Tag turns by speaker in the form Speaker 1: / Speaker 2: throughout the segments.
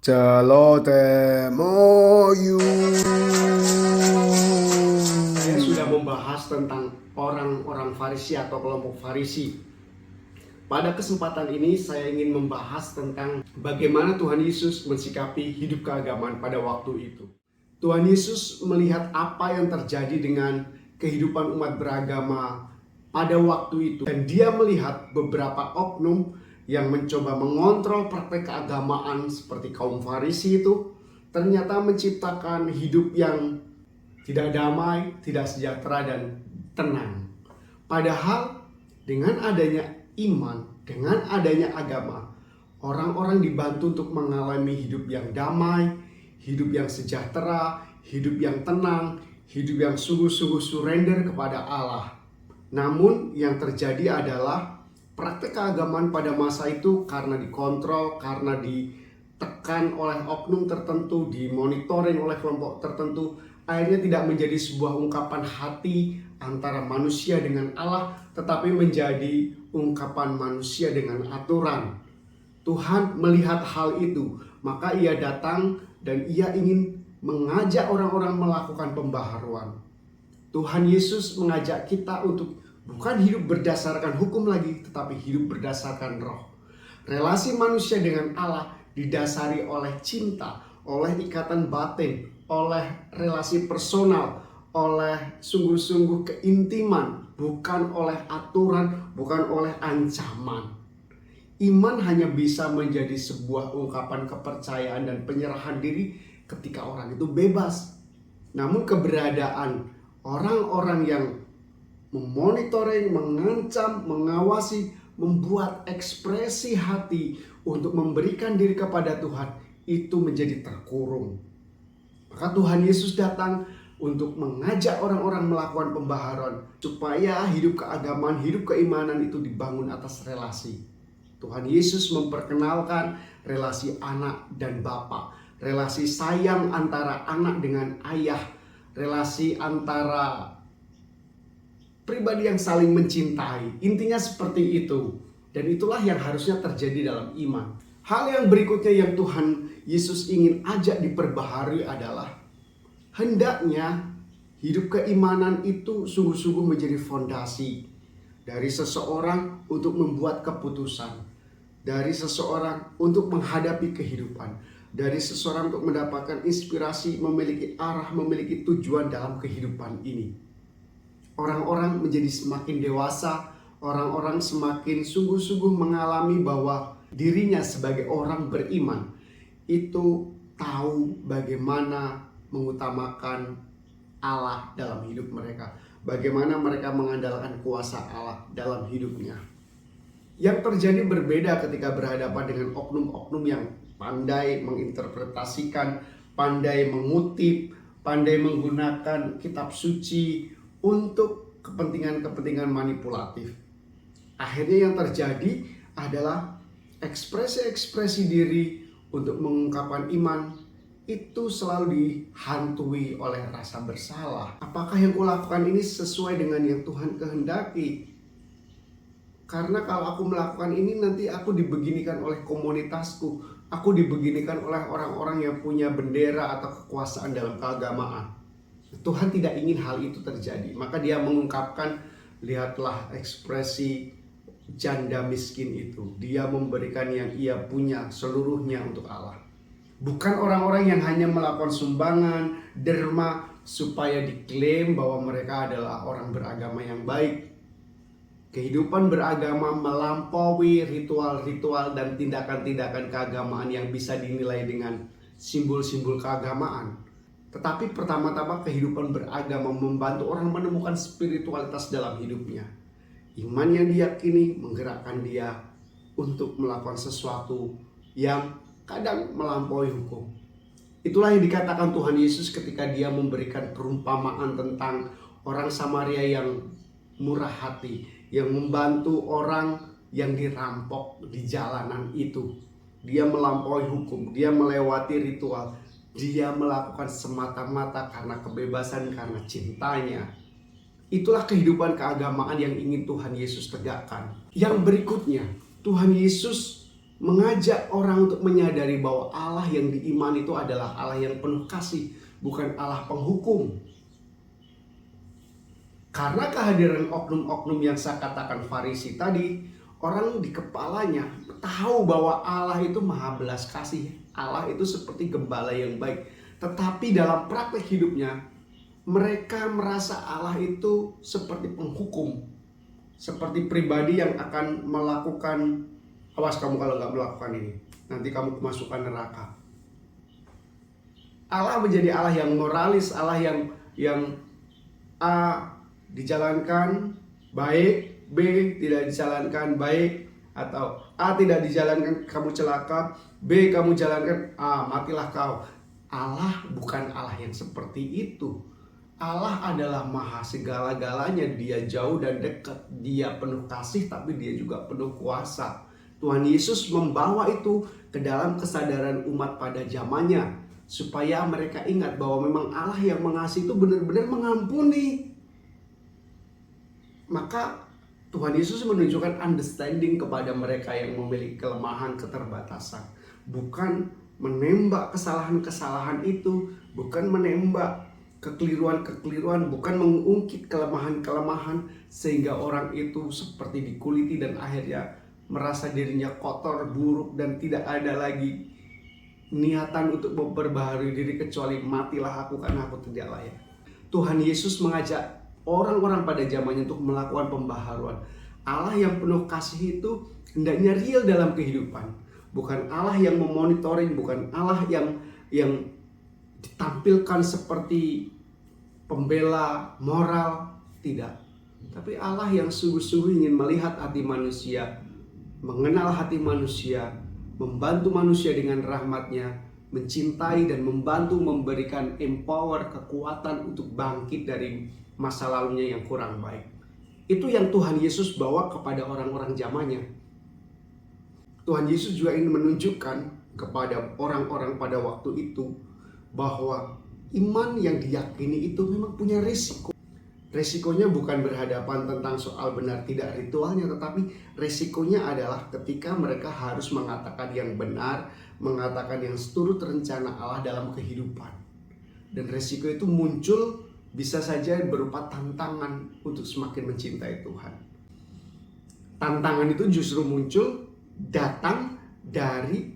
Speaker 1: Celotemoyu.
Speaker 2: Saya sudah membahas tentang orang-orang Farisi atau kelompok Farisi. Pada kesempatan ini saya ingin membahas tentang bagaimana Tuhan Yesus mensikapi hidup keagamaan pada waktu itu. Tuhan Yesus melihat apa yang terjadi dengan kehidupan umat beragama pada waktu itu. Dan dia melihat beberapa oknum yang mencoba mengontrol praktek keagamaan seperti kaum Farisi itu ternyata menciptakan hidup yang tidak damai, tidak sejahtera dan tenang. Padahal dengan adanya iman, dengan adanya agama, orang-orang dibantu untuk mengalami hidup yang damai, hidup yang sejahtera, hidup yang tenang, hidup yang sungguh-sungguh surrender kepada Allah. Namun yang terjadi adalah praktek keagamaan pada masa itu karena dikontrol, karena ditekan oleh oknum tertentu, dimonitoring oleh kelompok tertentu, akhirnya tidak menjadi sebuah ungkapan hati antara manusia dengan Allah, tetapi menjadi ungkapan manusia dengan aturan. Tuhan melihat hal itu, maka ia datang dan ia ingin mengajak orang-orang melakukan pembaharuan. Tuhan Yesus mengajak kita untuk bukan hidup berdasarkan hukum lagi, tetapi hidup berdasarkan roh. Relasi manusia dengan Allah didasari oleh cinta, oleh ikatan batin, oleh relasi personal, oleh sungguh-sungguh keintiman, bukan oleh aturan, bukan oleh ancaman. Iman hanya bisa menjadi sebuah ungkapan kepercayaan dan penyerahan diri ketika orang itu bebas. Namun keberadaan orang-orang yang memonitoring, mengancam, mengawasi, membuat ekspresi hati untuk memberikan diri kepada Tuhan itu menjadi terkurung. Maka Tuhan Yesus datang untuk mengajak orang-orang melakukan pembaharuan supaya hidup keagamaan, hidup keimanan itu dibangun atas relasi. Tuhan Yesus memperkenalkan relasi anak dan bapa, relasi sayang antara anak dengan ayah, relasi antara pribadi yang saling mencintai. Intinya seperti itu. Dan itulah yang harusnya terjadi dalam iman. Hal yang berikutnya yang Tuhan Yesus ingin ajak diperbaharui adalah hendaknya hidup keimanan itu sungguh-sungguh menjadi fondasi dari seseorang untuk membuat keputusan, dari seseorang untuk menghadapi kehidupan, dari seseorang untuk mendapatkan inspirasi, memiliki arah, memiliki tujuan dalam kehidupan ini. Orang-orang menjadi semakin dewasa, orang-orang semakin sungguh-sungguh mengalami bahwa dirinya sebagai orang beriman itu tahu bagaimana mengutamakan Allah dalam hidup mereka, bagaimana mereka mengandalkan kuasa Allah dalam hidupnya. Yang terjadi berbeda ketika berhadapan dengan oknum-oknum yang pandai menginterpretasikan, pandai mengutip, pandai menggunakan kitab suci untuk kepentingan-kepentingan manipulatif. Akhirnya yang terjadi adalah ekspresi-ekspresi diri untuk mengungkapkan iman itu selalu dihantui oleh rasa bersalah. Apakah yang kulakukan ini sesuai dengan yang Tuhan kehendaki? Karena kalau aku melakukan ini nanti aku dibeginikan oleh komunitasku, aku dibeginikan oleh orang-orang yang punya bendera atau kekuasaan dalam keagamaan. Tuhan tidak ingin hal itu terjadi. Maka dia mengungkapkan, lihatlah ekspresi janda miskin itu. Dia memberikan yang ia punya seluruhnya untuk Allah. Bukan orang-orang yang hanya melakukan sumbangan, derma, supaya diklaim bahwa mereka adalah orang beragama yang baik. Kehidupan beragama melampaui ritual-ritual dan tindakan-tindakan keagamaan yang bisa dinilai dengan simbol-simbol keagamaan. Tetapi pertama-tama kehidupan beragama membantu orang menemukan spiritualitas dalam hidupnya. Iman yang diyakini menggerakkan dia untuk melakukan sesuatu yang kadang melampaui hukum. Itulah yang dikatakan Tuhan Yesus ketika dia memberikan perumpamaan tentang orang Samaria yang murah hati, yang membantu orang yang dirampok di jalanan itu. Dia melampaui hukum, dia melewati ritual. Dia melakukan semata-mata karena kebebasan, karena cintanya. Itulah kehidupan keagamaan yang ingin Tuhan Yesus tegakkan. Yang berikutnya, Tuhan Yesus mengajak orang untuk menyadari bahwa Allah yang diimani itu adalah Allah yang penuh kasih, bukan Allah penghukum. Karena kehadiran oknum-oknum yang saya katakan Farisi tadi, orang di kepalanya tahu bahwa Allah itu maha belas kasih, Allah itu seperti gembala yang baik. Tetapi dalam praktek hidupnya, mereka merasa Allah itu seperti penghukum, seperti pribadi yang akan melakukan, awas kamu kalau nggak melakukan ini, nanti kamu kemasukan neraka. Allah menjadi Allah yang moralis, Allah yang A dijalankan baik, B tidak dijalankan baik, atau A tidak dijalankan kamu celaka, B kamu jalankan, A matilah kau. Allah bukan Allah yang seperti itu. Allah adalah maha segala-galanya, dia jauh dan dekat, dia penuh kasih tapi dia juga penuh kuasa. Tuhan Yesus membawa itu ke dalam kesadaran umat pada zamannya, supaya mereka ingat bahwa memang Allah yang mengasihi itu benar-benar mengampuni. Maka Tuhan Yesus menunjukkan understanding kepada mereka yang memiliki kelemahan, keterbatasan. Bukan menembak kesalahan-kesalahan itu, bukan menembak kekeliruan-kekeliruan, bukan mengungkit kelemahan-kelemahan sehingga orang itu seperti dikuliti dan akhirnya merasa dirinya kotor, buruk, dan tidak ada lagi niatan untuk memperbaharui diri kecuali matilah aku karena aku tidak layak. Tuhan Yesus mengajak orang-orang pada zamannya untuk melakukan pembaharuan. Allah yang penuh kasih itu hendaknya real dalam kehidupan. Bukan Allah yang memonitoring, bukan Allah yang ditampilkan seperti pembela moral, tidak. Tapi Allah yang sungguh-sungguh ingin melihat hati manusia, mengenal hati manusia, membantu manusia dengan rahmatnya, mencintai dan membantu memberikan empower, kekuatan untuk bangkit dari masa lalunya yang kurang baik. Itu yang Tuhan Yesus bawa kepada orang-orang zamannya. Tuhan Yesus juga ingin menunjukkan kepada orang-orang pada waktu itu bahwa iman yang diyakini itu memang punya risiko. Resikonya bukan berhadapan tentang soal benar tidak ritualnya, tetapi resikonya adalah ketika mereka harus mengatakan yang benar, mengatakan yang seturut rencana Allah dalam kehidupan. Dan resiko itu muncul bisa saja berupa tantangan untuk semakin mencintai Tuhan. Tantangan itu justru muncul datang dari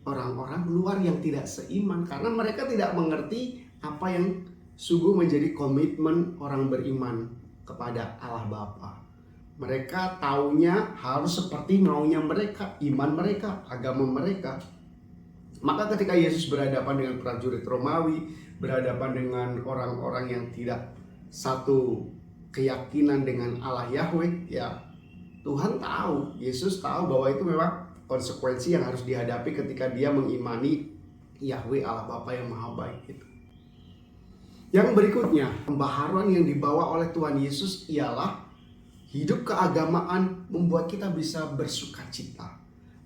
Speaker 2: orang-orang luar yang tidak seiman, karena mereka tidak mengerti apa yang sungguh menjadi komitmen orang beriman kepada Allah Bapa. Mereka taunya harus seperti maunya mereka, iman mereka, agama mereka. Maka ketika Yesus berhadapan dengan prajurit Romawi, berhadapan dengan orang-orang yang tidak satu keyakinan dengan Allah Yahweh, ya Tuhan tahu, Yesus tahu bahwa itu memang konsekuensi yang harus dihadapi ketika dia mengimani Yahweh Allah Bapa yang maha baik itu. Yang berikutnya, pembaharuan yang dibawa oleh Tuhan Yesus ialah hidup keagamaan membuat kita bisa bersuka cita,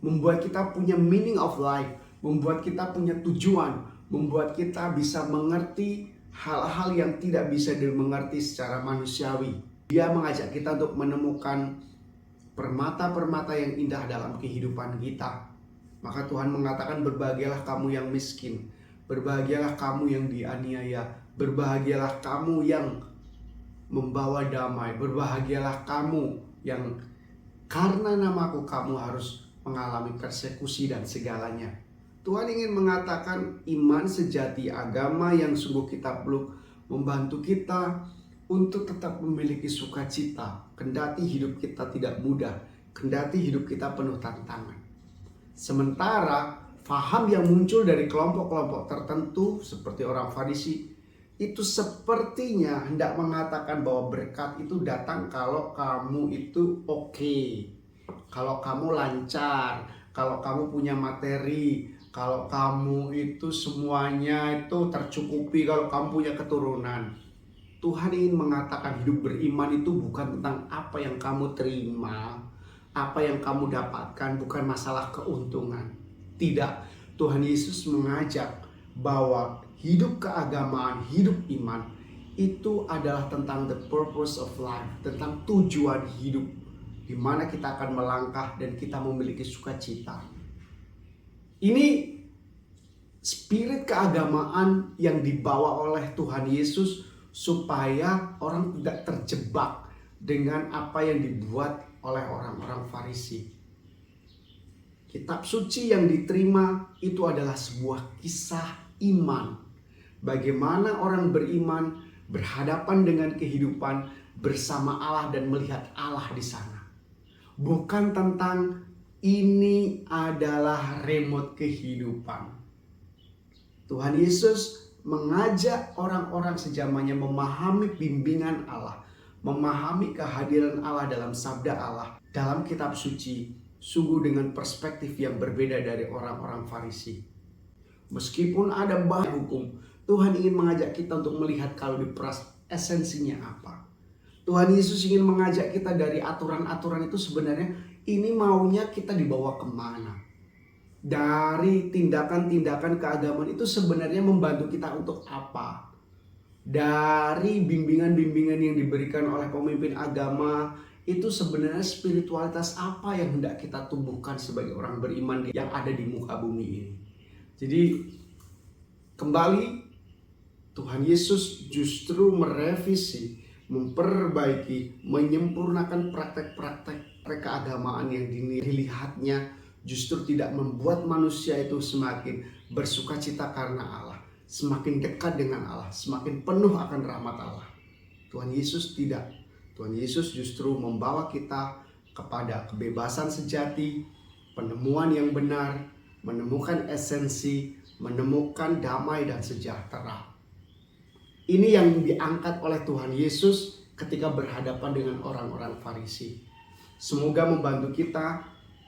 Speaker 2: membuat kita punya meaning of life, membuat kita punya tujuan, membuat kita bisa mengerti hal-hal yang tidak bisa dimengerti secara manusiawi. Dia mengajak kita untuk menemukan permata-permata yang indah dalam kehidupan kita. Maka Tuhan mengatakan, berbahagialah kamu yang miskin, berbahagialah kamu yang dianiaya, berbahagialah kamu yang membawa damai, berbahagialah kamu yang karena namaku kamu harus mengalami persekusi dan segalanya. Tuhan ingin mengatakan iman sejati, agama yang sungguh kita peluk, membantu kita untuk tetap memiliki sukacita, kendati hidup kita tidak mudah, kendati hidup kita penuh tantangan. Sementara faham yang muncul dari kelompok-kelompok tertentu seperti orang Farisi itu sepertinya hendak mengatakan bahwa berkat itu datang kalau kamu itu oke, kalau kamu lancar, kalau kamu punya materi, kalau kamu itu semuanya itu tercukupi, kalau kamu punya keturunan. Tuhan ingin mengatakan hidup beriman itu bukan tentang apa yang kamu terima, apa yang kamu dapatkan, bukan masalah keuntungan. Tidak, Tuhan Yesus mengajak bahwa hidup keagamaan, hidup iman itu adalah tentang the purpose of life, tentang tujuan hidup, di mana kita akan melangkah dan kita memiliki sukacita. Ini spirit keagamaan yang dibawa oleh Tuhan Yesus supaya orang tidak terjebak dengan apa yang dibuat oleh orang-orang Farisi. Kitab suci yang diterima itu adalah sebuah kisah iman. Bagaimana orang beriman berhadapan dengan kehidupan bersama Allah dan melihat Allah di sana. Bukan tentang ini adalah remote kehidupan. Tuhan Yesus mengajak orang-orang sejamannya memahami bimbingan Allah, memahami kehadiran Allah dalam sabda Allah, dalam kitab suci, sungguh dengan perspektif yang berbeda dari orang-orang Farisi. Meskipun ada banyak hukum, Tuhan ingin mengajak kita untuk melihat kalau diperas esensinya apa. Tuhan Yesus ingin mengajak kita dari aturan-aturan itu sebenarnya ini maunya kita dibawa kemana. Dari tindakan-tindakan keagamaan itu sebenarnya membantu kita untuk apa? Dari bimbingan-bimbingan yang diberikan oleh pemimpin agama itu sebenarnya spiritualitas apa yang hendak kita tumbuhkan sebagai orang beriman yang ada di muka bumi ini. Jadi kembali Tuhan Yesus justru merevisi, memperbaiki, menyempurnakan praktek-praktek keagamaan yang dilihatnya justru tidak membuat manusia itu semakin bersukacita karena Allah, semakin dekat dengan Allah, semakin penuh akan rahmat Allah. Tuhan Yesus tidak. Tuhan Yesus justru membawa kita kepada kebebasan sejati, penemuan yang benar, menemukan esensi, menemukan damai dan sejahtera. Ini yang diangkat oleh Tuhan Yesus ketika berhadapan dengan orang-orang Farisi. Semoga membantu kita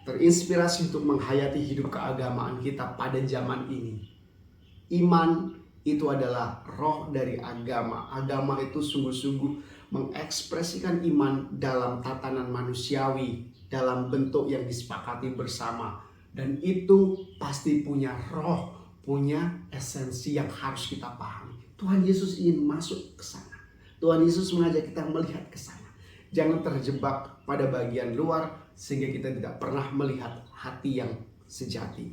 Speaker 2: terinspirasi untuk menghayati hidup keagamaan kita pada zaman ini. Iman itu adalah roh dari agama. Agama itu sungguh-sungguh mengekspresikan iman dalam tatanan manusiawi, dalam bentuk yang disepakati bersama. Dan itu pasti punya roh, punya esensi yang harus kita pahami. Tuhan Yesus ingin masuk ke sana. Tuhan Yesus mengajak kita melihat ke sana. Jangan terjebak pada bagian luar sehingga kita tidak pernah melihat hati yang sejati.